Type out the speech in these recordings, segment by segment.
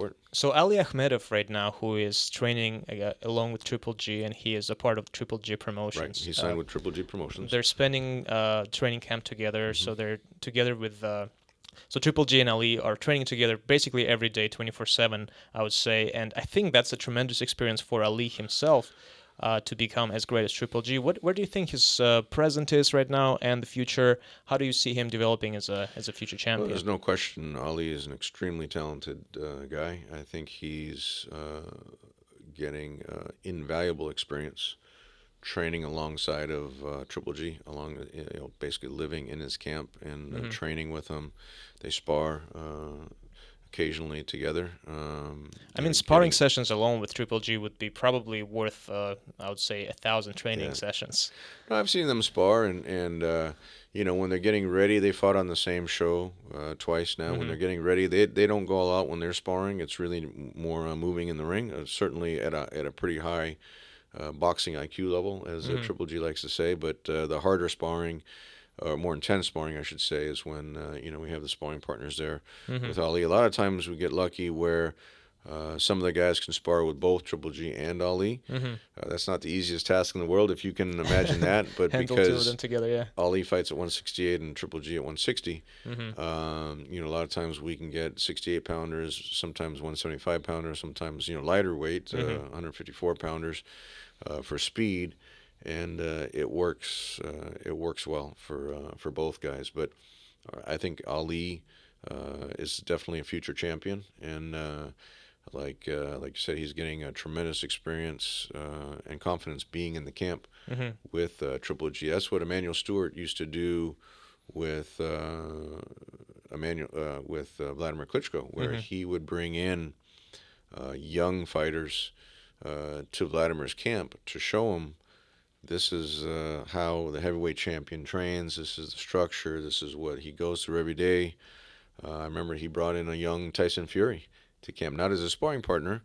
sport. So Ali Akhmedov right now, who is training along with Triple G, and he is a part of Triple G Right, Promotions. he signed with Triple G Promotions. They're spending training camp together, so they're together with. So Triple G and Ali are training together basically every day, 24/7, I would say, and I think that's a tremendous experience for Ali himself. To become as great as Triple G. Where do you think his present is right now and the future? How do you see him developing as a future Well, champion? there's no question Ali is an extremely talented guy. I think he's getting invaluable experience training alongside of Triple G, basically living in his camp and training with him. They spar occasionally together. I mean, sparring sessions alone with Triple G would be probably worth, I would say, 1,000 training sessions. No, I've seen them spar, and when they're getting ready, they fought on the same show twice now. When they're getting ready, they don't go all out when they're sparring. It's really more moving in the ring, certainly at a pretty high boxing IQ level, as Triple G likes to say. But the harder sparring, or more intense sparring, I should say, is when we have the sparring partners there with Ali. A lot of times we get lucky where some of the guys can spar with both Triple G and Ali. That's not the easiest task in the world, if you can imagine that. But Handle two of because them together, yeah. Ali fights at 168 and Triple G at 160, a lot of times we can get 68 pounders, sometimes 175 pounders, sometimes lighter weight, 154 pounders for speed. And it works well for both guys. But I think Ali is definitely a future champion, and like you said, he's getting a tremendous experience and confidence being in the camp with Triple G. That's what Emmanuel Stewart used to do with Vladimir Klitschko, where he would bring in young fighters to Vladimir's camp to show him. This is how the heavyweight champion trains. This is the structure. This is what he goes through every day. I remember he brought in a young Tyson Fury to camp, not as a sparring partner,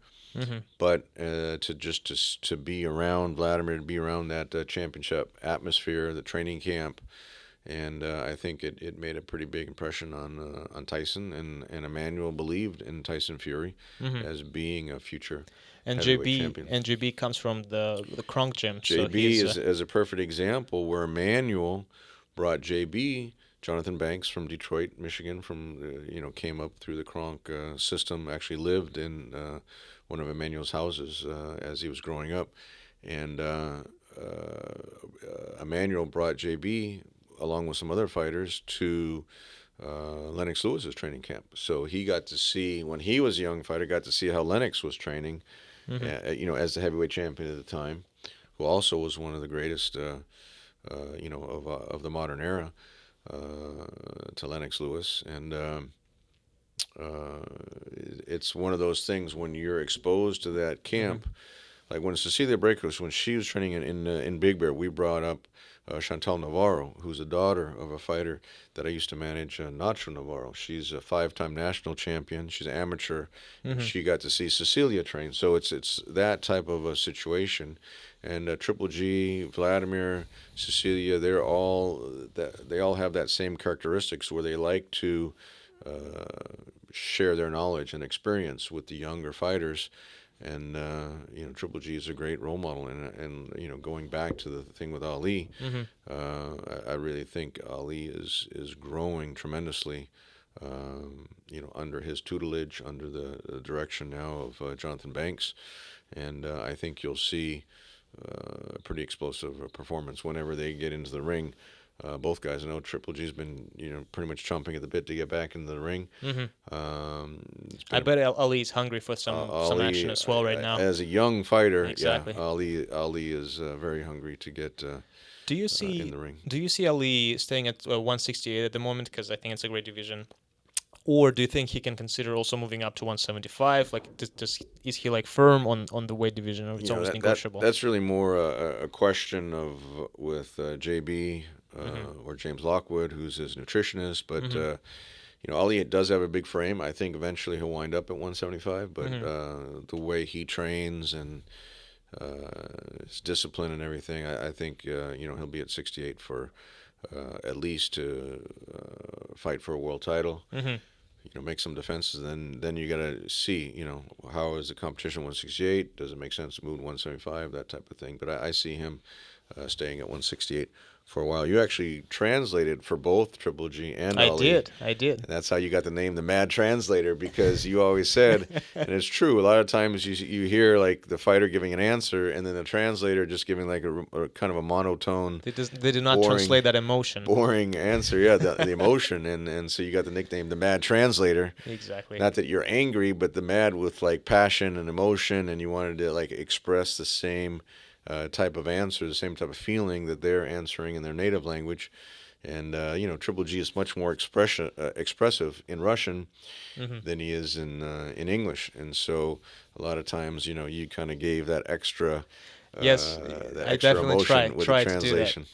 but to be around Vladimir, to be around that championship atmosphere, the training camp. And I think it made a pretty big impression on Tyson, and Emmanuel believed in Tyson Fury as being a future heavyweight champion. And JB comes from the Kronk gym. JB is a perfect example where Emmanuel brought JB, Jonathan Banks from Detroit, Michigan, came up through the Kronk system, actually lived in one of Emmanuel's houses as he was growing up. And Emmanuel brought JB along with some other fighters to Lennox Lewis's training camp. So he got to see, when he was a young fighter, got to see how Lennox was training, as the heavyweight champion at the time, who also was one of the greatest, of the modern era, to Lennox Lewis. And it's one of those things when you're exposed to that camp, like when Cecilia Brækhus, when she was training in Big Bear, we brought up Chantal Navarro, who's a daughter of a fighter that I used to manage, Nacho Navarro. She's a 5-time national champion. She's an amateur. She got to see Cecilia train. So it's that type of a situation. And Triple G, Vladimir, Cecilia, they all have that same characteristics where they like to share their knowledge and experience with the younger fighters. And Triple G is a great role model, and going back to the thing with Ali, I really think Ali is growing tremendously, under his tutelage, under the direction now of Jonathan Banks, and I think you'll see a pretty explosive performance whenever they get into the ring. Both guys. I know Triple G's been, pretty much chomping at the bit to get back into the ring. I bet Ali's hungry for some action as well right now. As a young fighter, exactly. Yeah, Ali is very hungry to get in the ring. Do you see Ali staying at 168 at the moment? Because I think it's a great division. Or do you think he can consider also moving up to 175? Like, is he firm on the weight division, or it's always negotiable? That's really more a question with JB. Or James Lockwood, who's his nutritionist. But, Ali does have a big frame. I think eventually he'll wind up at 175. But the way he trains and his discipline and everything, I think, he'll be at 68 for at least to fight for a world title. make some defenses. Then you got to see, how is the competition 168? Does it make sense to move to 175? That type of thing. But I see him staying at 168 for a while. You actually translated for both Triple G and Ali. I did. And that's how you got the name the Mad Translator, because you always said, and it's true, a lot of times you hear like the fighter giving an answer and then the translator just giving like a kind of a monotone. They do not boring, translate that emotion. Boring answer, yeah, the emotion, and so you got the nickname the Mad Translator. Exactly. Not that you're angry, but the mad with like passion and emotion, and you wanted to like express the same type of answer, the same type of feeling that they're answering in their native language. And Triple G is much more expressive in Russian than he is in English, and so a lot of times you kind of gave that extra Yes, that I extra definitely emotion with tried the to do that. translation.